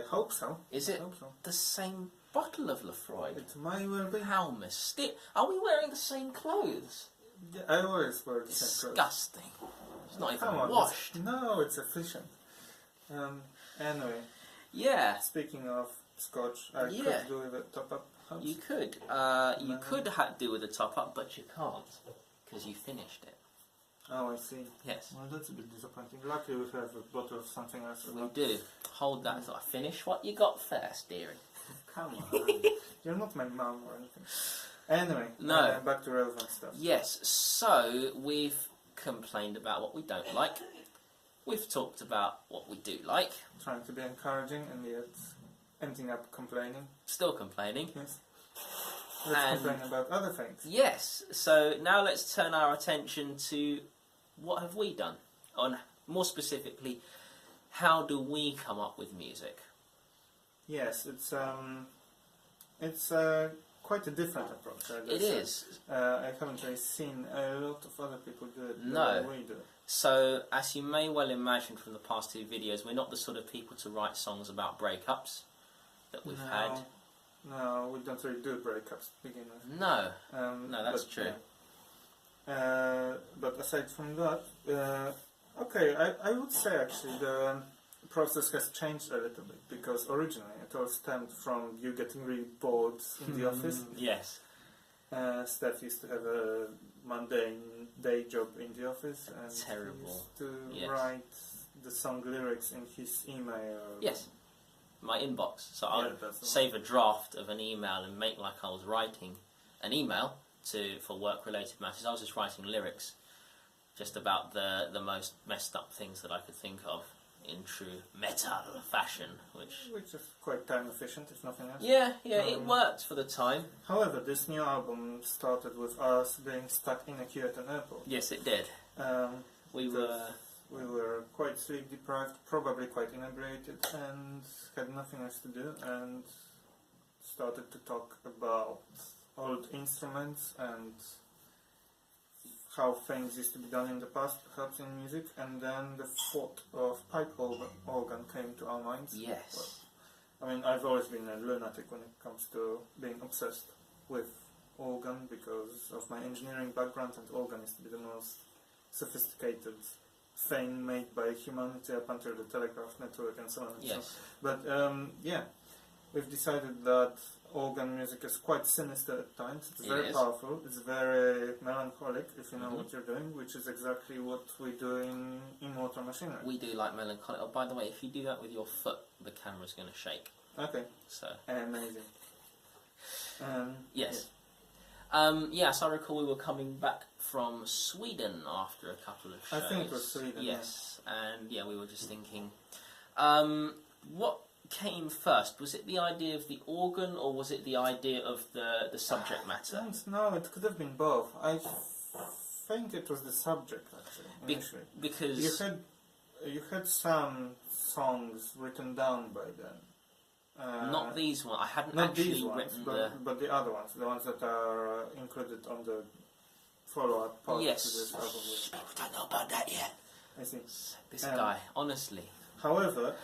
hope so. Is it I hope so. the same bottle of Lafroy? It might well be. How mysterious. Are we wearing the same clothes? Yeah, I always wear the same clothes. Disgusting. It's not even Come on, washed. No, it's efficient. Anyway. Yeah. Speaking of scotch, I could do with a top-up. You could. You could do with a top-up, but you can't. Because you finished it. Oh, I see. Yes. Well, that's a bit disappointing. Luckily, we have a bottle of something else. We do. Hold that. So I finish what you got first, dearie. Come on. You're not my mum or anything. Anyway, no. Back to relevant stuff. Yes, so we've complained about what we don't like. We've talked about what we do like. Trying to be encouraging and yet ending up complaining. Still complaining. Yes. Let's complain about other things. Yes, so now let's turn our attention to what have we done? On more specifically, how do we come up with music? Yes, it's quite a different approach. It is. I haven't really seen a lot of other people do it the way we do. So, as you may well imagine from the past two videos, we're not the sort of people to write songs about breakups that we've had. No, we don't really do breakups to begin with. No, no, that's true. Yeah. But aside from that, okay, I would say actually the process has changed a little bit, because originally it all stemmed from you getting really bored in the office. Yes. Steph used to have a mundane day job in the office, and terrible. He used to write the song lyrics in his email. Yes, my inbox. So I'll save a draft of an email and make like I was writing an email for work-related matters. I was just writing lyrics, just about the most messed up things that I could think of in true metal fashion, which is quite time efficient, if nothing else. Yeah, it worked for the time. However, this new album started with us being stuck in a queue at an airport. Yes, it did. We were quite sleep deprived, probably quite inebriated, and had nothing else to do, and started to talk about old instruments and how things used to be done in the past, perhaps in music, and then the thought of pipe organ came to our minds. Yes. Well, I mean, I've always been a lunatic when it comes to being obsessed with organ because of my engineering background, and organ is to be the most sophisticated thing made by humanity up until the telegraph network and so on. Yes. So, but yeah, we've decided that organ music is quite sinister at times. It's very powerful. It's very melancholic, if you know what you're doing, which is exactly what we do in Immortal Machinery. We do like melancholic. Oh, by the way, if you do that with your foot, the camera's going to shake. Okay. So amazing. Yes. Yes, I recall we were coming back from Sweden after a couple of shows. I think it was Sweden. Yes, and we were just thinking, what came first? Was it the idea of the organ, or was it the idea of the subject matter? No, it could have been both. I think it was the subject actually initially. Because you had some songs written down by then. Not these ones. I hadn't not actually these ones, written but the other ones, the ones that are included on the follow-up part to this album. I don't know about that yet. I see. This guy, honestly. However,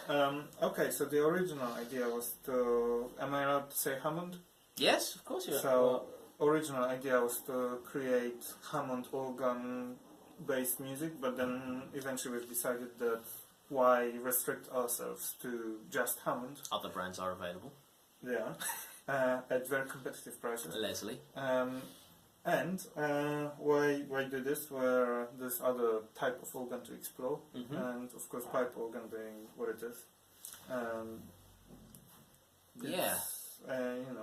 okay, so the original idea was to... Am I allowed to say Hammond? Yes, of course you are. So, original idea was to create Hammond organ-based music, but then eventually we've decided that why restrict ourselves to just Hammond? Other brands are available. They are, at very competitive prices. Leslie. And why do this where there's other type of organ to explore, and of course pipe organ being what it is.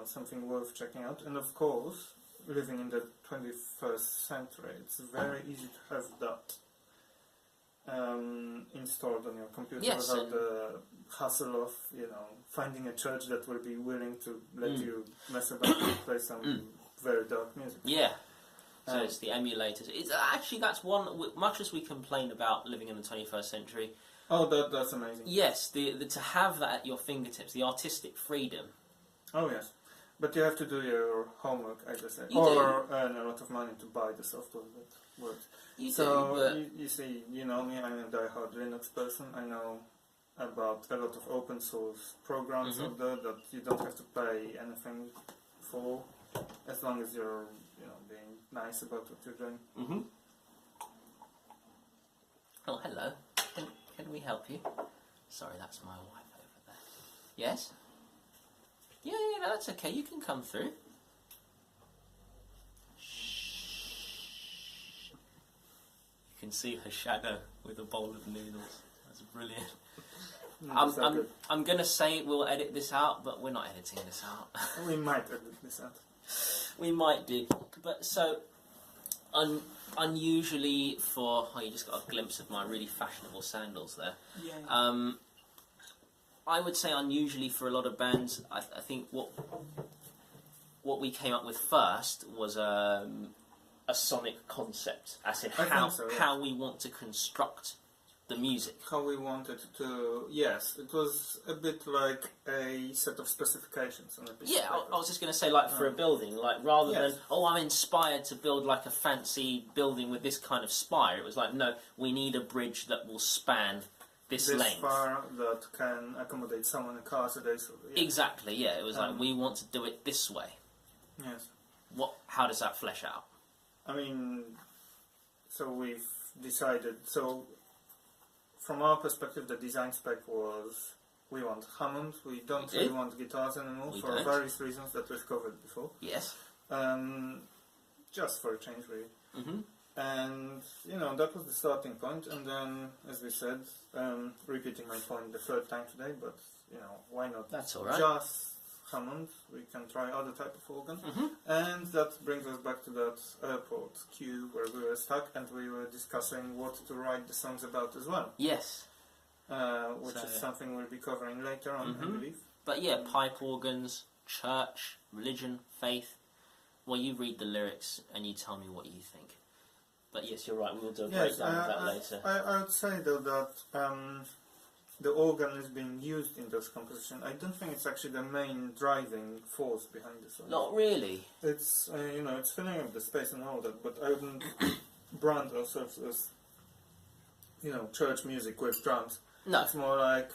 Something worth checking out. And of course, living in the 21st century, it's very easy to have that installed on your computer without the hassle of finding a church that will be willing to let you mess about and play some very dark music. Yeah. So it's the emulators. It's actually, that's one. Much as we complain about living in the 21st century. Oh, that's amazing. Yes, to have that at your fingertips, the artistic freedom. Oh yes, but you have to do your homework, I guess, or earn a lot of money to buy the software that works. You see, you know me. I'm a die-hard Linux person. I know about a lot of open source programs out there that you don't have to pay anything for, as long as you're being nice about what you're doing. Oh, hello. Can we help you? Sorry, that's my wife over there. Yes? Yeah, no, that's okay. You can come through. Shh. You can see her shadow with a bowl of noodles. That's brilliant. I'm going to say we'll edit this out, but we're not editing this out. We might edit this out. We might do. But so, unusually for... Oh, you just got a glimpse of my really fashionable sandals there. Yeah. I would say unusually for a lot of bands, I think what we came up with first was a sonic concept, as in how we want to construct the music. How we wanted to... Yes, it was a bit like a set of specifications on a piece of paper. I was just going to say, like, for a building, like, rather than, I'm inspired to build, like, a fancy building with this kind of spire, it was like, no, we need a bridge that will span this length. Far that can accommodate someone in cars today. So, Exactly, yeah. It was like, we want to do it this way. Yes. How does that flesh out? I mean, so we've decided... So, from our perspective, the design spec was we want Hammond, we don't really want guitars anymore for various reasons that we've covered before. Yes. Just for a change, really. And, that was the starting point, and then, as we said, repeating my point the third time today, but, why not? That's all right. Just Hammond, we can try other type of organ, and that brings us back to that airport queue where we were stuck, and we were discussing what to write the songs about as well. Yes. Which is something we'll be covering later on, I believe. But yeah, pipe organs, church, religion, faith. Well, you read the lyrics and you tell me what you think. But yes, you're right, we'll do a breakdown of that later. I would say, though, that the organ is being used in this composition. I don't think it's actually the main driving force behind the song. Not really. It's, it's filling up the space and all that, but I wouldn't brand ourselves as, church music with drums. No. It's more like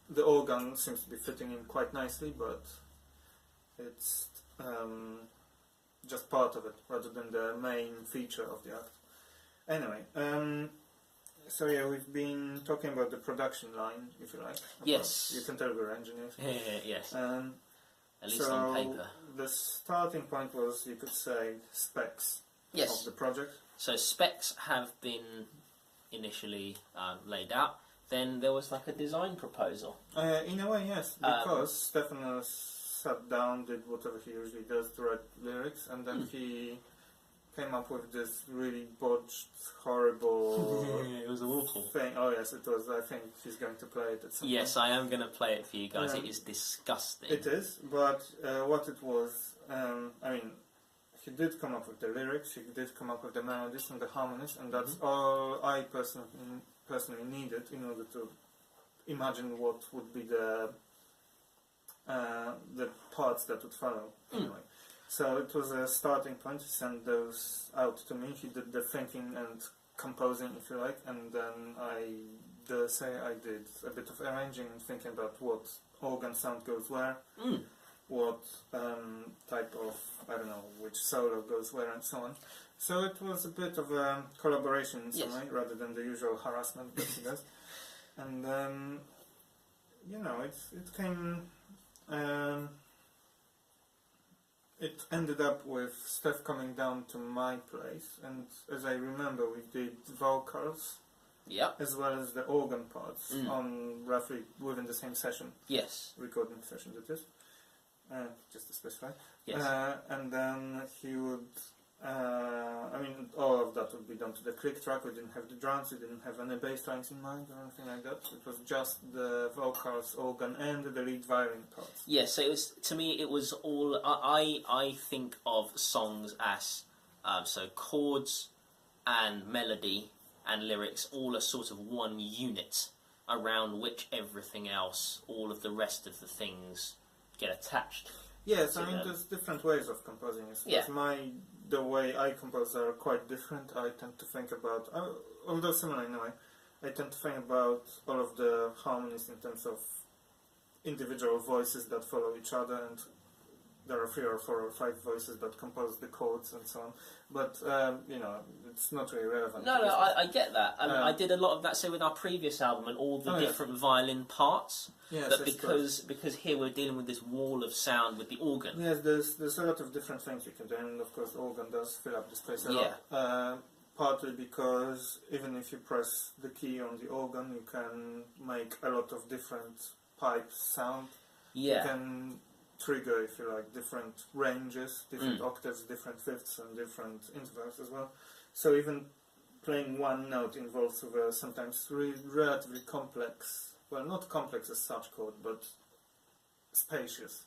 the organ seems to be fitting in quite nicely, but it's just part of it rather than the main feature of the act. Anyway, so yeah, we've been talking about the production line, if you like. Yes. You can tell we're engineers. Yes. At least so on paper. The starting point was, you could say, specs of the project. So specs have been initially laid out. Then there was like a design proposal. In a way, yes, because Stefano sat down, did whatever he usually does to write lyrics, and then he came up with this really botched, horrible it was awful thing. Oh yes, it was. I think he's going to play it at some Yes, point. I am going to play it for you guys. It is disgusting. It is, but what it was, he did come up with the lyrics, he did come up with the melodies and the harmonies, and that's all I personally needed in order to imagine what would be the parts that would follow. Anyway, so it was a starting point. He sent those out to me. He did the thinking and composing, if you like, and then I did a bit of arranging and thinking about what organ sound goes where, what type of, which solo goes where, and so on. So it was a bit of a collaboration in some way, rather than the usual harassment that he does. And it came. It ended up with Steph coming down to my place, and as I remember, we did vocals, as well as the organ parts on roughly within the same session. Yes. Recording session, that is. Just to specify. Yes. And then he would. All of that would be done to the click track. We didn't have the drums, we didn't have any bass lines in mind or anything like that. It was just the vocals, organ, and the lead violin parts. Yes, so it was, to me, it was all. I think of songs as so chords and melody and lyrics all a sort of one unit around which everything else, all of the rest of the things, get attached. Yes, there's different ways of composing. The way I compose are quite different. I tend to think about, although similar in a way, I tend to think about all of the harmonies in terms of individual voices that follow each other, and there are 3 or 4 or 5 voices that compose the chords and so on. But it's not really relevant. No, I get that. I did a lot of that, say, with our previous album and all the different violin parts. Yes, but because here we're dealing with this wall of sound with the organ. Yes, there's a lot of different things you can do, and of course, the organ does fill up the space a lot. Partly because even if you press the key on the organ, you can make a lot of different pipes sound. Yeah. You can trigger, if you like, different ranges, different octaves, different fifths, and different intervals as well. So even playing one note involves with a sometimes relatively complex, well, not complex as such chord, but spacious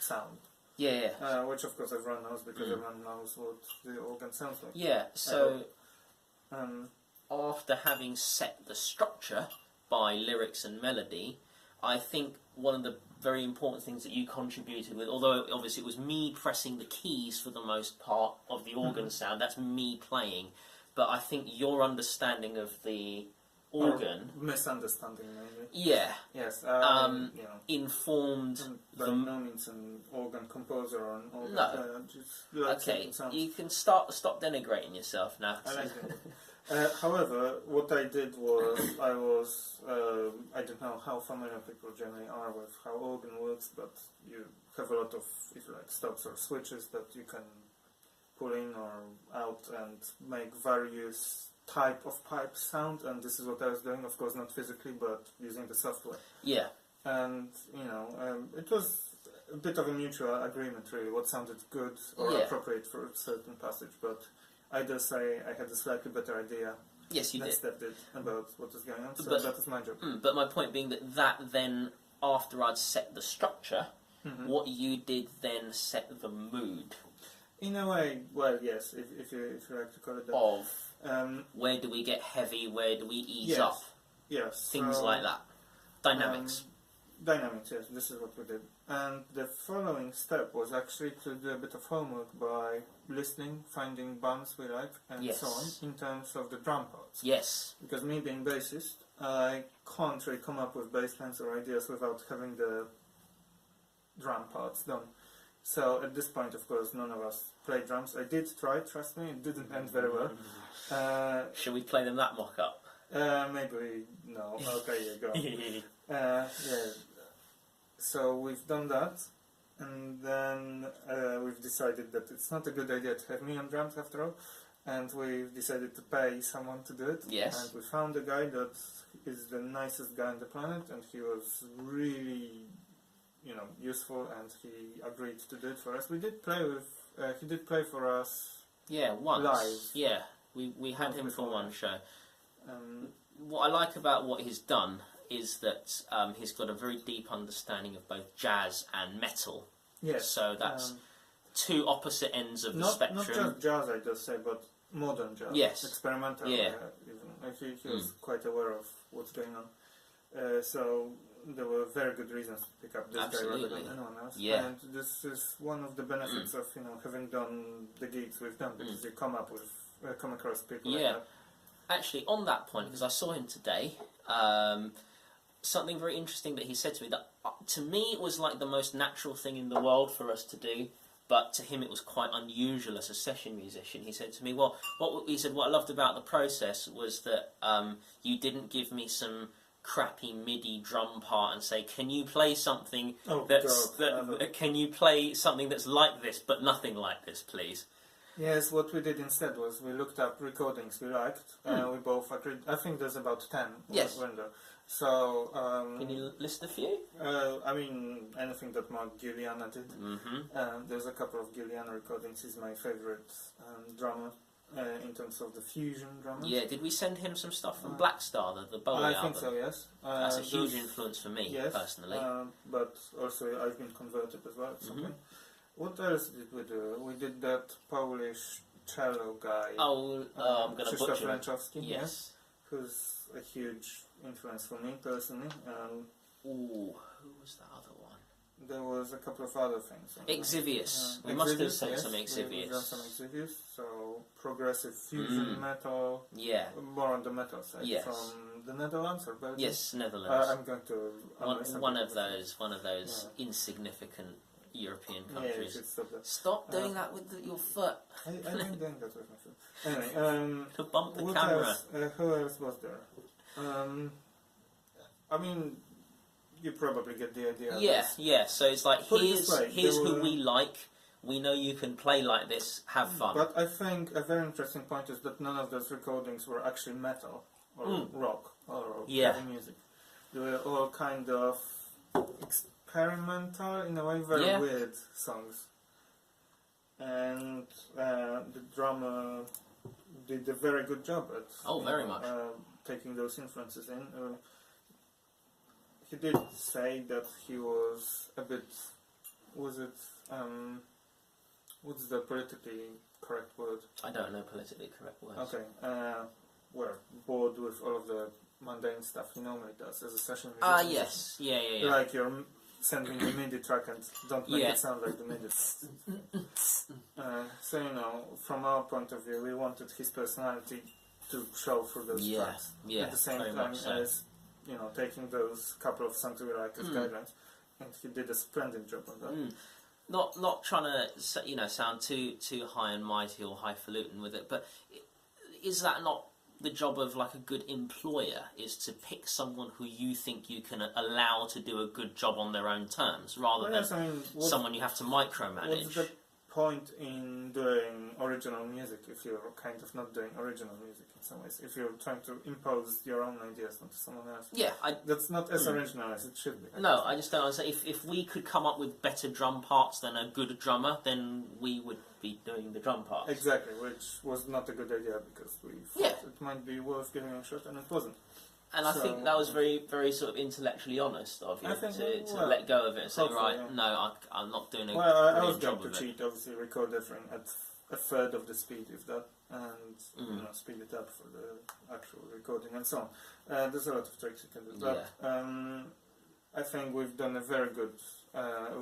sound. Yeah. Which of course everyone knows, because everyone knows what the organ sounds like. Yeah, so after having set the structure by lyrics and melody, I think one of the very important things that you contributed with, although obviously it was me pressing the keys for the most part of the organ sound, that's me playing, but I think your understanding of the organ... misunderstanding, maybe. Yeah. Yes. Informed... By no means an organ composer or an organ player. Just okay, you can stop denigrating yourself now. I like it. However, what I did was, I don't know how familiar people generally are with how organ works, but you have a lot of, if you like, stops or switches that you can pull in or out and make various type of pipe sound, and this is what I was doing, of course not physically, but using the software. Yeah. And, it was a bit of a mutual agreement, really, what sounded good or appropriate for a certain passage, but I dare say I had a slightly better idea. Yes, you did. Step did about what was going on, so but, that was my job. But my point being that then, after I'd set the structure, what you did then set the mood. In a way, well, yes, if you like to call it that. Of where do we get heavy, where do we ease up? Yes. Things like that. Dynamics. Dynamics, yes, this is what we did. And the following step was actually to do a bit of homework by listening, finding bands we like, and so on, in terms of the drum parts. Yes. Because me being bassist, I can't really come up with bass lines or ideas without having the drum parts done. So at this point, of course, none of us played drums. I did try, trust me, it didn't end very well. Shall we play them that mock-up? Maybe, no. Okay, go. Yeah. So we've done that, and then we've decided that it's not a good idea to have me on drums after all, and we've decided to pay someone to do it. Yes. And we found a guy that is the nicest guy on the planet, and he was really, useful, and he agreed to do it for us. We did play with, he did play for us. Yeah, once. Live. Yeah, we had him for one show. What I like about what he's done is that he's got a very deep understanding of both jazz and metal. Yes. So that's two opposite ends of the spectrum. Not just jazz, I just say, but modern jazz. Yes. Experimental. Yeah. Even. He was quite aware of what's going on. So there were very good reasons to pick up this guy rather than anyone else. Yeah. And this is one of the benefits of having done the gigs we've done, because you come across people like that. Actually, on that point, because I saw him today, something very interesting that he said to me that to me it was like the most natural thing in the world for us to do, but to him it was quite unusual as a session musician. He said to me, well, what I loved about the process was that you didn't give me some crappy MIDI drum part and say, can you play something can you play something that's like this but nothing like this, please? Yes, what we did instead was we looked up recordings we liked. We both agreed. I think there's about 10. Yes. Window. So can you list a few? Anything that Mark Giuliana did. There's a couple of Giuliana recordings. He's my favorite drummer in terms of the fusion drummer. Yeah, did we send him some stuff from Black Star, the Bowie album? I think so, yes. That's a huge influence for me, personally. But also I've been converted as well at some point. What else did we do? We did that Polish cello guy. I'm going to butcher him. Yes. Who's a huge influence for me personally. Who was that other one? there was a couple of other things. Exvius. We must have seen some Exvius. We've done some Exvius, so progressive fusion metal. Yeah. More on the metal side. Yes. From the Netherlands or Belgium? Yes, Netherlands. I'm going to... One of those insignificant European countries. Stop doing that with your foot. I'm doing that with my foot. Anyway, to bump the camera. Who else was there? I mean, you probably get the idea. Yeah. So it's like, here's who we like. We know you can play like this. Have fun. But I think a very interesting point is that none of those recordings were actually metal or rock or heavy music. They were all kind of experimental, in a way, very weird songs. And the drummer did a very good job at very much taking those influences in. He did say that he was a bit, what's the politically correct word? I don't know politically correct words. Okay, we're bored with all of the mundane stuff he normally does as a session musician. Yes, yeah. Like you're sending the MIDI track and don't make it sound like the MIDI. So, you know, from our point of view, we wanted his personality to show through those tracks. At the same time as, you know, taking those couple of songs we like as guidelines. And he did a splendid job on that. Not trying to sound too high and mighty or highfalutin with it, but is that not the job of like a good employer, is to pick someone who you think you can allow to do a good job on their own terms, rather than someone you have to micromanage? What's the point in doing original music if you're kind of not doing original music in some ways? If you're trying to impose your own ideas onto someone else, that's not as original as it should be. I just don't understand. If we could come up with better drum parts than a good drummer, then we would be doing the drum parts. Exactly, which was not a good idea because we thought it might be worth giving a shot, and it wasn't. And I think that was very, very sort of intellectually honest of you to let go of it and say, I'm not doing a I was job going to cheat, obviously record everything at a third of the speed, if that, and speed it up for the actual recording and so on. There's a lot of tricks you can do, but I think we've done a very good,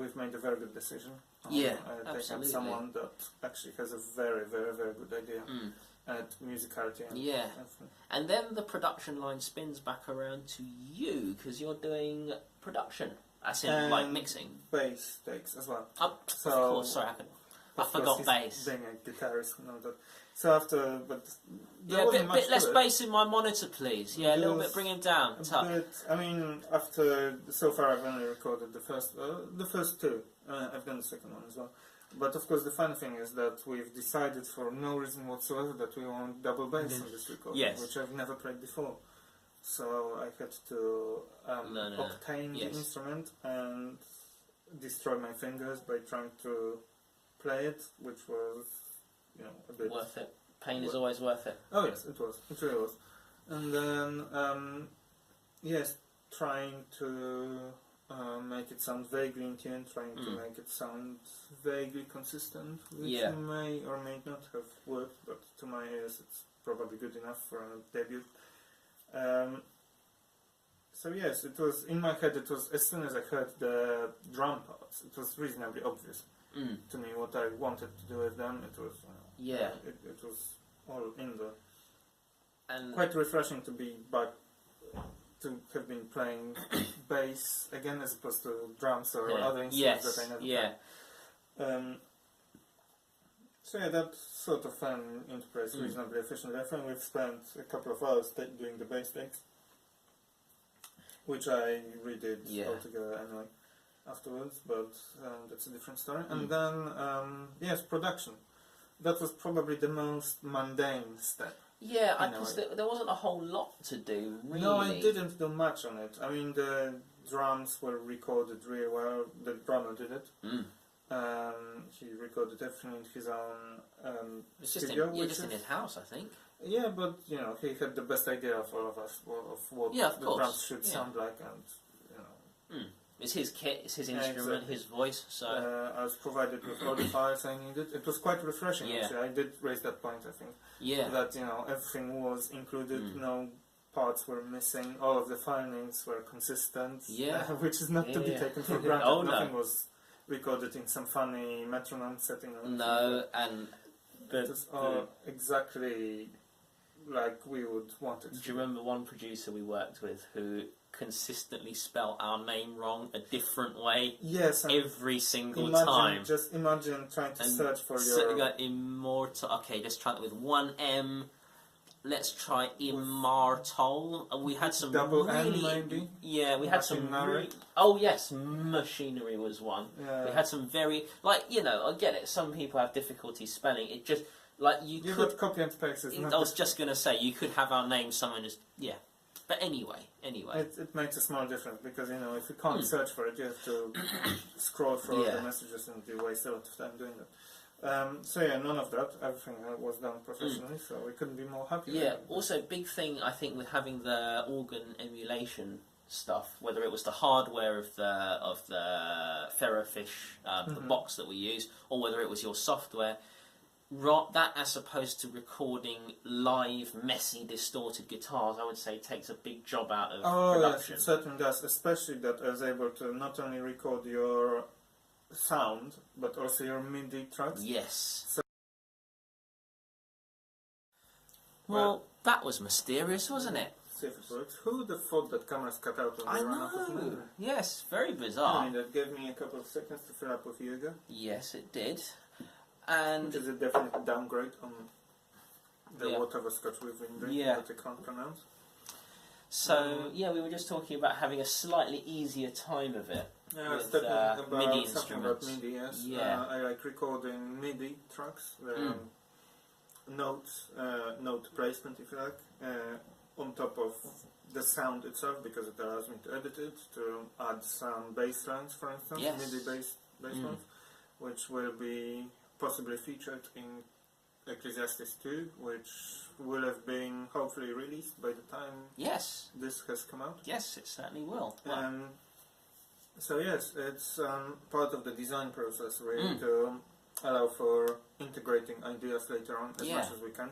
we've made a very good decision. Taking someone that actually has a very, very, very good idea. At musicality and then the production line spins back around to you because you're doing production, as in like mixing, bass takes as well. Of course, sorry, I forgot bass. Being a guitarist, so after, but a bit less bass in my monitor, please. A little bit, bring it down. I mean, after so far, I've only recorded the first two. I've done the second one as well. But of course, the funny thing is that we've decided for no reason whatsoever that we want double bass on this recording, which I've never played before. So I had to obtain the instrument and destroy my fingers by trying to play it, which was, a bit worth it. Pain is always worth it. Oh yes, it was. It really was. And then trying to make it sound vaguely in tune, trying to make it sound vaguely consistent, which may or may not have worked, but to my ears it's probably good enough for a debut. So yes, it was, in my head, it was, as soon as I heard the drum parts, it was reasonably obvious to me what I wanted to do with them. It was, it was all in there. And quite refreshing to be back, to have been playing bass again as opposed to drums or other instruments that I never played. So that sort of fell into place reasonably efficiently. I think we've spent a couple of hours doing the bass takes, which I redid altogether anyway afterwards, but that's a different story. And then, production. That was probably the most mundane step. Yeah, because there wasn't a whole lot to do, really. No, I didn't do much on it. I mean, the drums were recorded really well. The drummer did it. He recorded everything in his own studio. Just in his house, I think. Yeah, but, he had the best idea of all of us, of what the drums should sound like, and, It's his kit, it's his instrument, his voice, so... I was provided with all the files I needed. It was quite refreshing, actually. I did raise that point, I think. Yeah. That, everything was included, no parts were missing, all of the file names were consistent, Yeah. which is not to be Yeah. taken for granted. Oh, no. Nothing was recorded in some funny metronome setting. Or No, and it was all exactly like we would want it. Do you remember one producer we worked with who consistently spelt our name wrong a different way? Yes, every single time. Just imagine trying to search for you your got immortal. Okay, let's try that with one M. Let's try immortal. We had some double really, N maybe. Yeah, we had some. Oh yes, machinery was one. Yeah. We had some very I get it. Some people have difficulty spelling. It just you could got copy and paste. I was just gonna say you could have our name someone as But anyway. It makes a small difference because if you can't search for it, you have to scroll through the messages and you waste a lot of time doing that. None of that. Everything was done professionally, so we couldn't be more happy. Yeah. Also, big thing I think with having the organ emulation stuff, whether it was the hardware of the Ferrofish, the box that we use, or whether it was your software. That as opposed to recording live, messy, distorted guitars, I would say takes a big job out of production. Yes, it certainly does, especially that I was able to not only record your sound, but also your MIDI tracks. Yes. Well, that was mysterious, wasn't it? See if it works. Who would have thought that cameras cut out when they run out of memory? Yes, very bizarre. That gave me a couple of seconds to fill up with yoga. Yes, it did. And which is a definite downgrade on the whatever scotch we've been drinking that I can't pronounce. So, we were just talking about having a slightly easier time of it. Yeah, I was with talking about MIDI something about instruments. MIDI, yes. Yeah. I like recording MIDI tracks, notes, note placement, if you like, on top of the sound itself, because it allows me to edit it, to add some bass lines, for instance, MIDI bass lines, which will be possibly featured in Ecclesiastes 2, which will have been hopefully released by the time this has come out. Yes, it certainly will. So yes, it's part of the design process really to allow for integrating ideas later on as much as we can.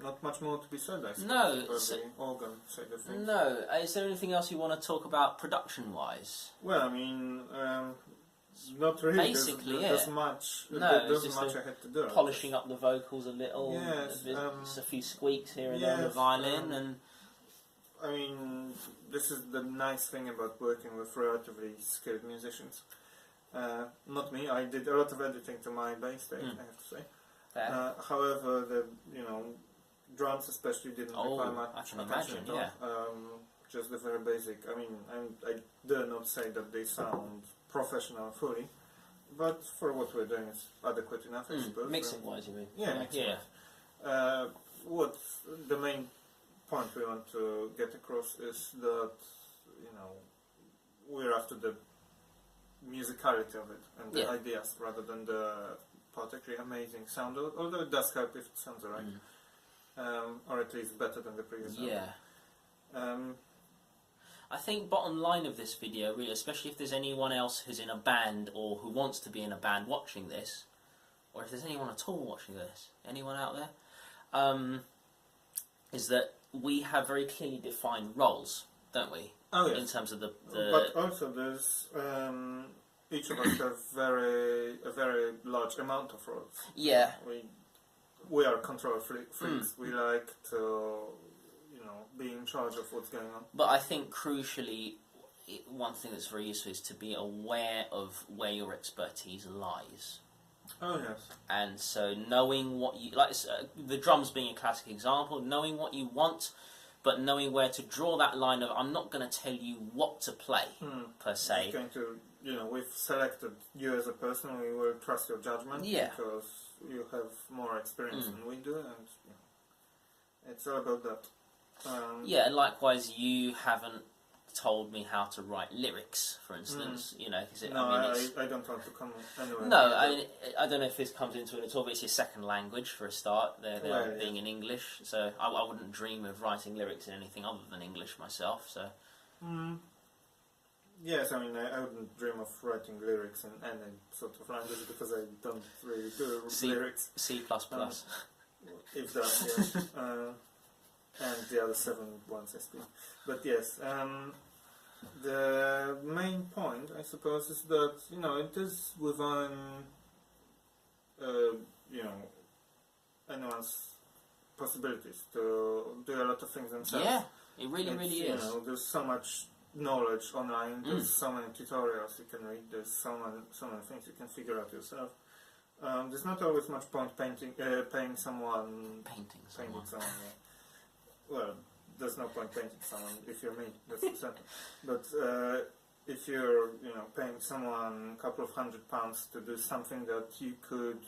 Not much more to be said, I suppose. No. The organ side of things. No. Is there anything else you want to talk about production-wise? Well, I mean, not really. Basically, there's much. No, there's much I had to do. Polishing up the vocals a little. Yes. Just a few squeaks here and there on the violin, and. I mean, this is the nice thing about working with relatively skilled musicians. Not me. I did a lot of editing to my bass tape, I have to say. However, the drums especially didn't require much attention at all. Just the very basic. I mean, I dare not say that they sound professional fully, but for what we're doing, it's adequate enough, I suppose. Mixing wise, you mean? Yeah, mixing wise. What the main point we want to get across is that we're after the musicality of it and the ideas rather than the particularly amazing sound, although it does help if it sounds alright, or at least better than the previous album. I think bottom line of this video, really, especially if there's anyone else who's in a band or who wants to be in a band watching this, or if there's anyone at all watching this, anyone out there, is that we have very clearly defined roles, don't we? Oh, yes. In terms of the But also there's each of us have a very large amount of roles. Yeah. We are control freaks. We like to be in charge of what's going on. But I think crucially, one thing that's very useful is to be aware of where your expertise lies. Oh yes. And so knowing what you like, the drums being a classic example, knowing what you want, but knowing where to draw that line of I'm not going to tell you what to play per se. It's going to, we've selected you as a person. We will trust your judgment because you have more experience than we do, and it's all about that. And likewise, you haven't told me how to write lyrics, for instance. I don't want to come anywhere. No, I don't know if this comes into it at all, but it's your second language for a start. They're being in English, so I wouldn't dream of writing lyrics in anything other than English myself. So. Yes, I mean, I wouldn't dream of writing lyrics in any sort of language because I don't really do lyrics. C++. If that, yes. and the other 7 wants SP. But yes, the main point, I suppose, is that it is within anyone's possibilities to do a lot of things themselves. Yeah, it really is. There's so much knowledge online. There's so many tutorials you can read. There's so many things you can figure out yourself. There's not always much point paying someone. Painting someone. Yeah. Well, there's no point painting someone if you're me. That's the sentence. But if you're paying someone a couple of £100 to do something that you could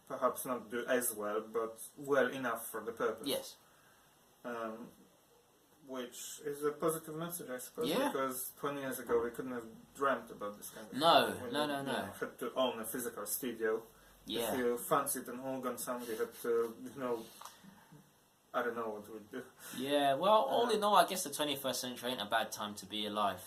perhaps not do as well, but well enough for the purpose. Yes. Which is a positive message, I suppose, Yeah. because 20 years ago we couldn't have dreamt about this kind of No, thing. no. You had to own a physical studio. Yeah. If you fancied an organ sound, you had to, I don't know what we'd do. Yeah, well, all in all, I guess the 21st century ain't a bad time to be alive.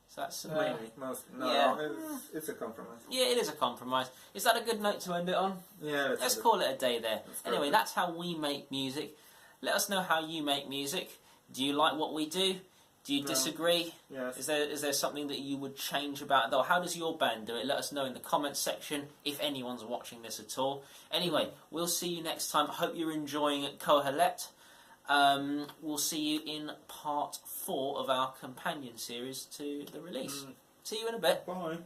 So that's... Mainly, mostly. No, yeah. it's a compromise. Yeah, it is a compromise. Is that a good note to end it on? Yeah, Let's call it a day there. Anyway, good. that's how we make music. Let us know how you make music. Do you like what we do? Do you disagree? Yes. Is there something that you would change about it? Or how does your band do it? Let us know in the comments section if anyone's watching this at all. Anyway, we'll see you next time. I hope you're enjoying Kohelet. We'll see you in part 4 of our companion series to the release. See you in a bit. Bye.